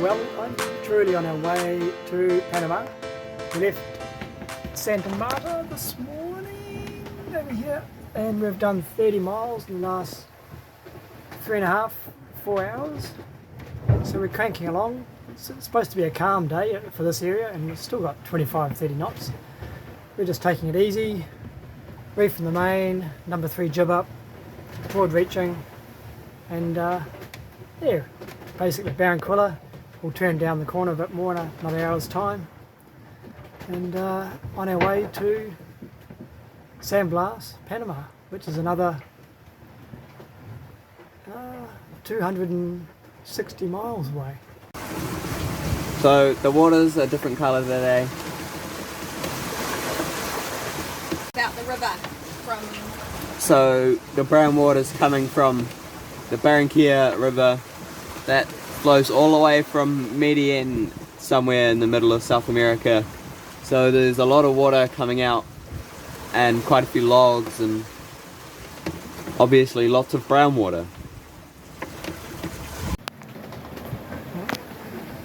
well, I'm truly on our way to Panama. We left Santa Marta this morning over here, and we've done 30 miles in the last 3.5, 4 hours. So we're cranking along. It's supposed to be a calm day for this area, and we've still got 25, 30 knots. We're just taking it easy. Reef in the main, number 3 jib up, broad reaching, and yeah, basically Barranquilla. We'll turn down the corner a bit more in another hour's time, and on our way to San Blas, Panama, which is another 260 miles away. So the water's a different colour today. About the river from... So the brown water's coming from the Barranquilla river that flows all the way from Medellin, somewhere in the middle of South America. So there's a lot of water coming out and quite a few logs and obviously lots of brown water.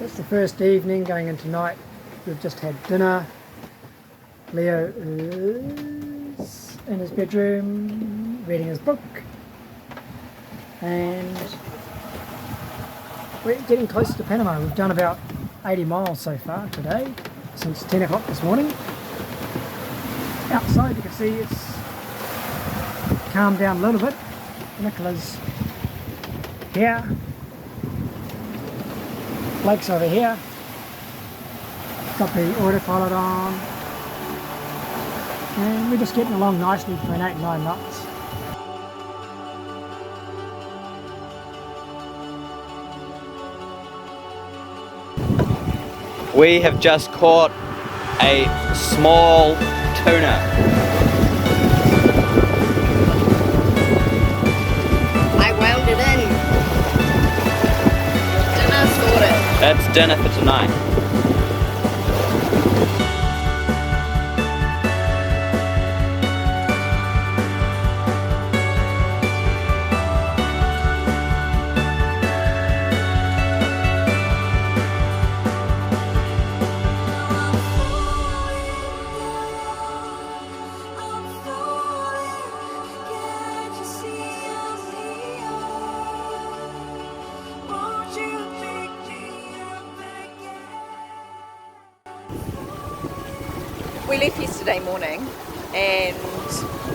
It's the first evening going into night. We've just had dinner. Leo is in his bedroom reading his book, and we're getting close to Panama. We've done about 80 miles so far today, since 10 o'clock this morning. Outside you can see it's calmed down a little bit. Nicola's here. Blake's over here. Got the autopilot on. And we're just getting along nicely for an 8-9 knots. We have just caught a small tuna. I whaled it in. Dinner sorted. That's dinner for tonight. We left yesterday morning and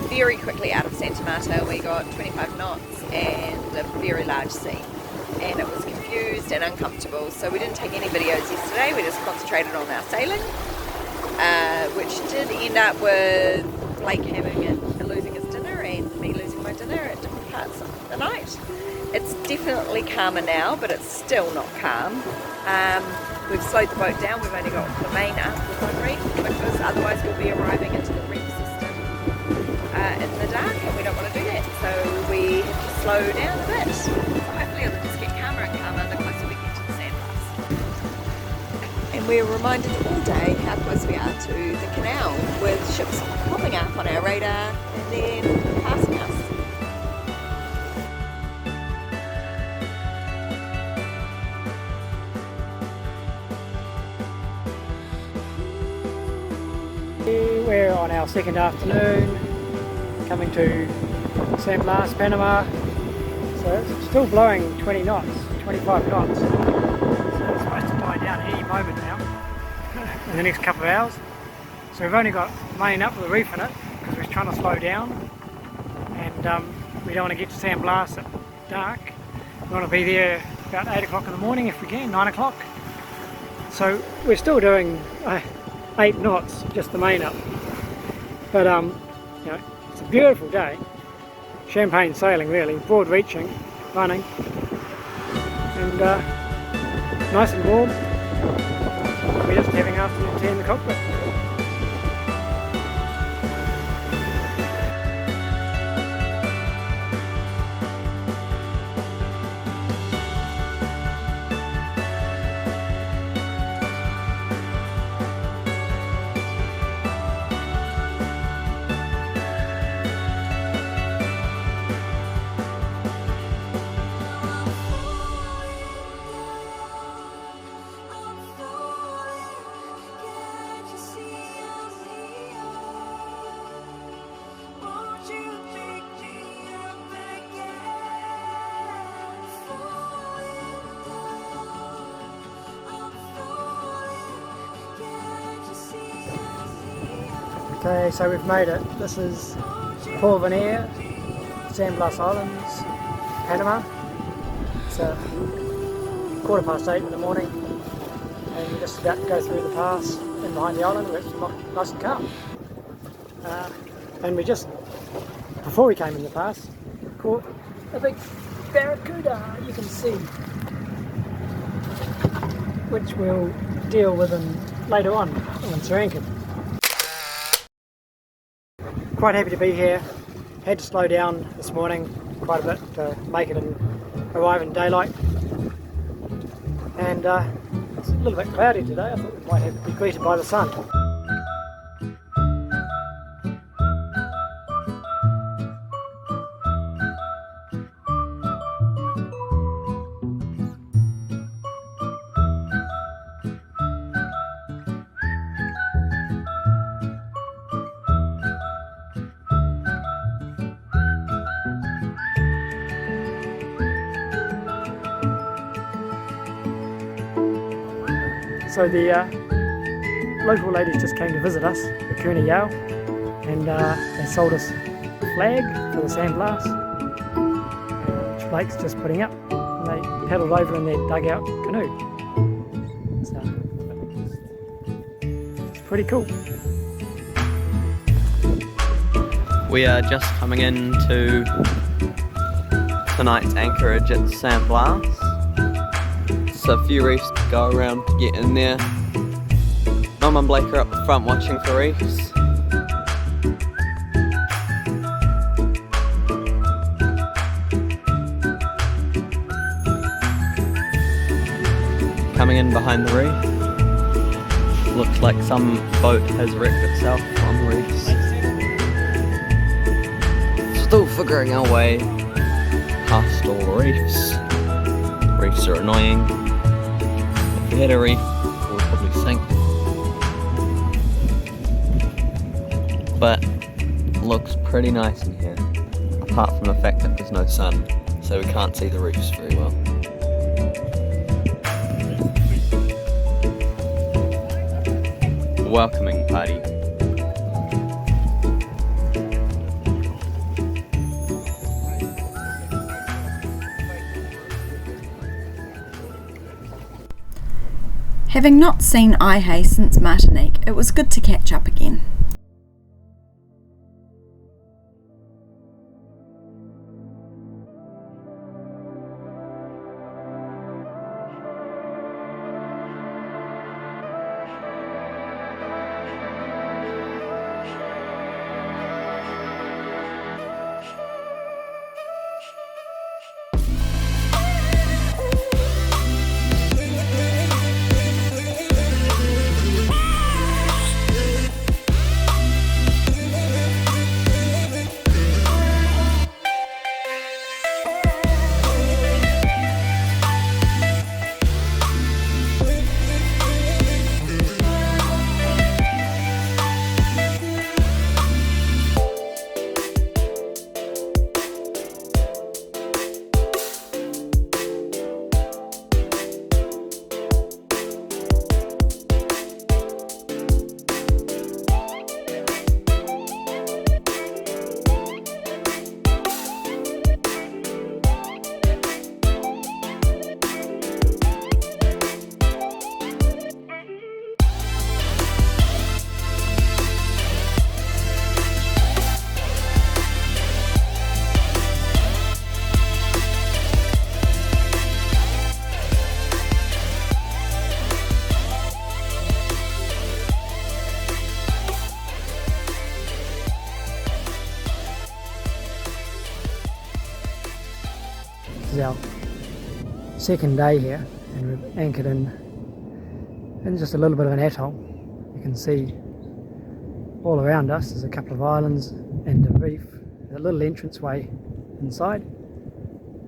very quickly out of Santa Marta we got 25 knots and a very large sea, and it was confused and uncomfortable, so we didn't take any videos yesterday. We just concentrated on our sailing, which did end up with Blake losing his dinner and me losing my dinner at different parts of the night. It's definitely calmer now, but it's still not calm. We've slowed the boat down. We've only got the main up with one reef, because otherwise we'll be arriving into the reef system in the dark, and we don't want to do that. So we have to slow down a bit. So hopefully it'll just get calmer and calmer the closer we get to the San Blas. And we're reminded all day how close we are to the canal, with ships popping up on our radar and then passing us. We're on our second afternoon, coming to San Blas, Panama. So it's still blowing 20 knots, 25 knots. So it's supposed to die down any moment now, in the next couple of hours. So we've only got main up with a reef in it, because we're trying to slow down. And we don't want to get to San Blas at dark. We want to be there about 8 o'clock in the morning if we can, 9 o'clock. So we're still doing 8 knots, just the main up. But you know, it's a beautiful day. Champagne sailing really, broad reaching, running, and nice and warm. We're just having afternoon tea in the cockpit. Okay, so we've made it. This is Porviner, San Blas Island, Panama. It's 8:15 in the morning, and we're just about to go through the pass in behind the island where it's nice and calm. And we just, before we came in the pass, caught a big barracuda, you can see, which we'll deal with later on once we're anchored. Quite happy to be here. Had to slow down this morning quite a bit to make it and arrive in daylight. And it's a little bit cloudy today. I thought we might have to be greeted by the sun. So the local ladies just came to visit us, the Kuna Yao, and they sold us a flag for the San Blas, which Blake's just putting up. And they paddled over in their dugout canoe. So it's pretty cool. We are just coming into tonight's anchorage at San Blas. So a few reefs to go around to get in there. Mum and Blake are up the front watching for reefs. Coming in behind the reef. Looks like some boat has wrecked itself on the reefs. Still figuring our way past all the reefs. Reefs are annoying. If we had a reef, we would probably sink. But it looks pretty nice in here, apart from the fact that there's no sun, so we can't see the reefs very well. Welcoming party. Having not seen Ihay since Martinique, it was good to catch up again. This is our second day here, and we've anchored in just a little bit of an atoll. You can see all around us there's a couple of islands and a reef, a little entranceway inside,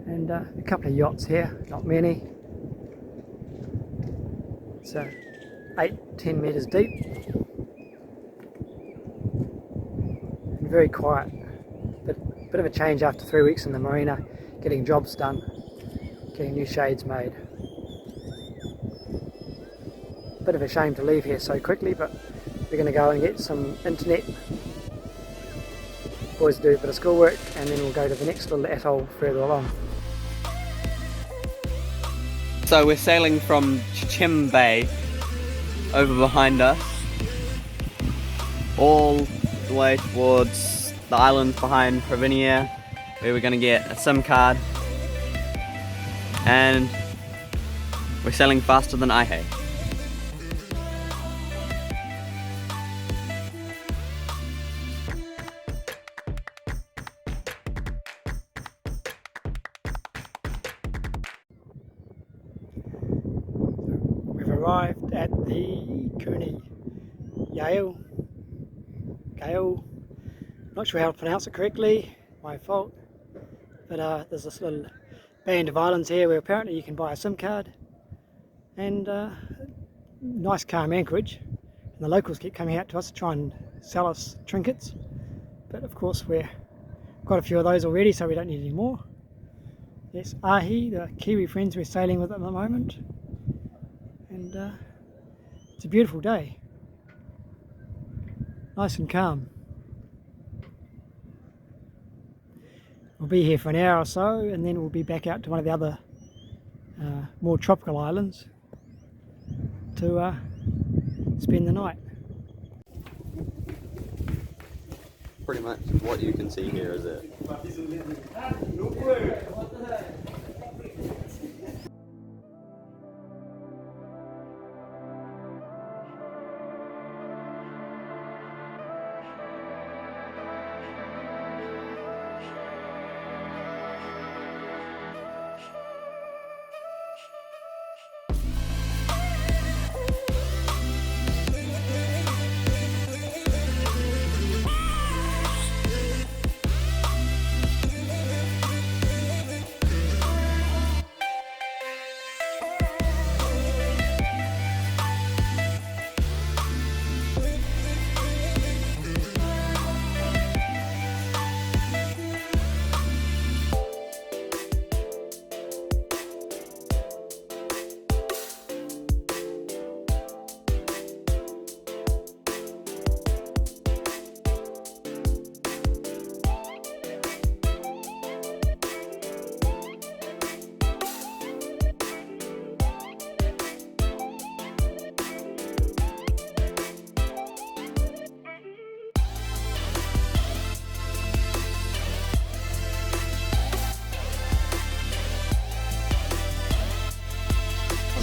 and a couple of yachts here, not many. It's 8-10 metres deep and very quiet. Bit of a change after 3 weeks in the marina, getting jobs done, getting new shades made. Bit of a shame to leave here so quickly, but we're going to go and get some internet boys do a bit of schoolwork, and then we'll go to the next little atoll further along. So we're sailing from Chicime Bay over behind us, all the way towards the islands behind Porviner, where we're going to get a SIM card, and we're sailing faster than Ihe. We've arrived at the Kuni Gale. Not sure how to pronounce it correctly, my fault. But there's this little band of islands here where apparently you can buy a SIM card, and nice calm anchorage. And the locals keep coming out to us to try and sell us trinkets, but of course we've got a few of those already, so we don't need any more. Yes, Ahi, the Kiwi friends we're sailing with at the moment, and it's a beautiful day, nice and calm. We'll be here for an hour or so, and then we'll be back out to one of the other more tropical islands to spend the night. Pretty much what you can see here is it.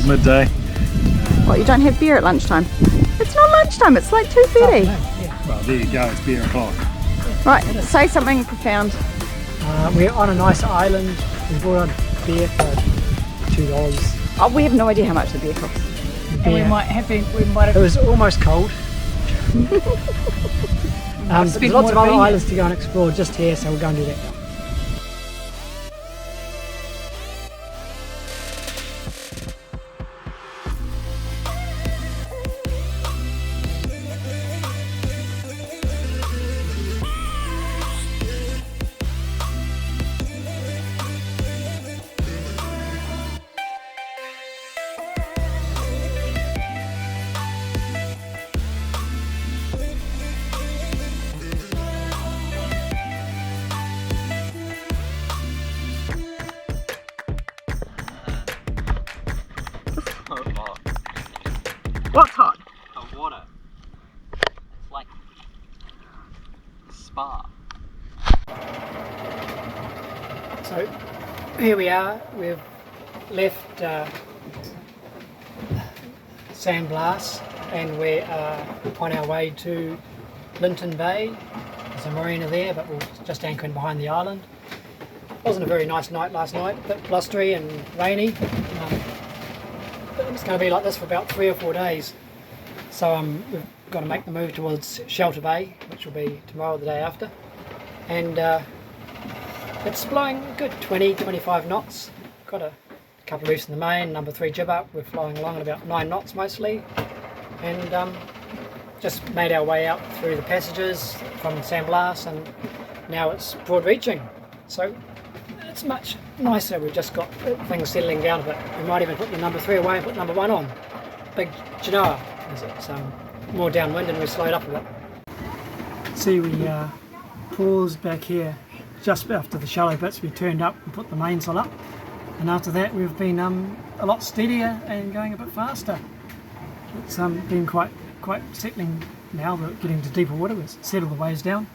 Midday. What, you don't have beer at lunchtime? It's not lunchtime, it's like 2:30. Well, there you go, it's beer o'clock. Right, say something profound. We're on a nice island. We bought a beer for $2. Oh, we have no idea how much the beer costs. And we might have. It was almost cold. There's lots of other islands to go and explore just here, so we'll go and do that now. What's hot? The water. It's like a spa. So here we are. We've left San Blas, and we're on our way to Linton Bay. There's a marina there, but we're just anchoring behind the island. Wasn't a very nice night last night, a bit blustery and rainy. It's going to be like this for about 3 or 4 days. So we've got to make the move towards Shelter Bay, which will be tomorrow or the day after. And it's blowing a good 20-25 knots. Got a couple of reefs in the main, number 3 jib up. We're flying along at about 9 knots mostly. And just made our way out through the passages from San Blas, and now it's broad reaching. So it's much nicer. We've just got things settling down a bit. We might even put the number 3 away and put number 1 on. Big Genoa, as it's more downwind, and we slowed up a bit. See, we paused back here just after the shallow bits. We turned up and put the mainsail up, and after that we've been a lot steadier and going a bit faster. It's been quite settling now. We're getting to deeper water. We've settled the waves down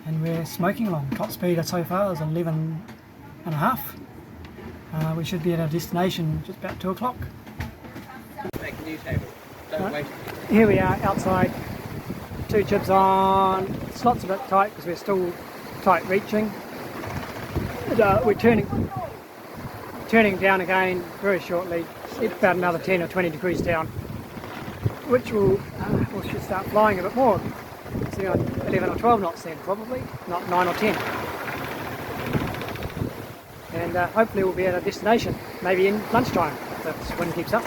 and we're smoking along. Top speed so far is 11.5. We should be at our destination just about 2 o'clock. Make a new table. Don't wait. Here we are outside, 2 jibs on. The slot's a bit tight because we're still tight reaching. But, we're turning down again very shortly. It's about another 10 or 20 degrees down, which we should start flying a bit more. It's around 11 or 12 knots then probably, not 9 or 10. And hopefully we'll be at our destination, maybe in lunchtime if the wind keeps up.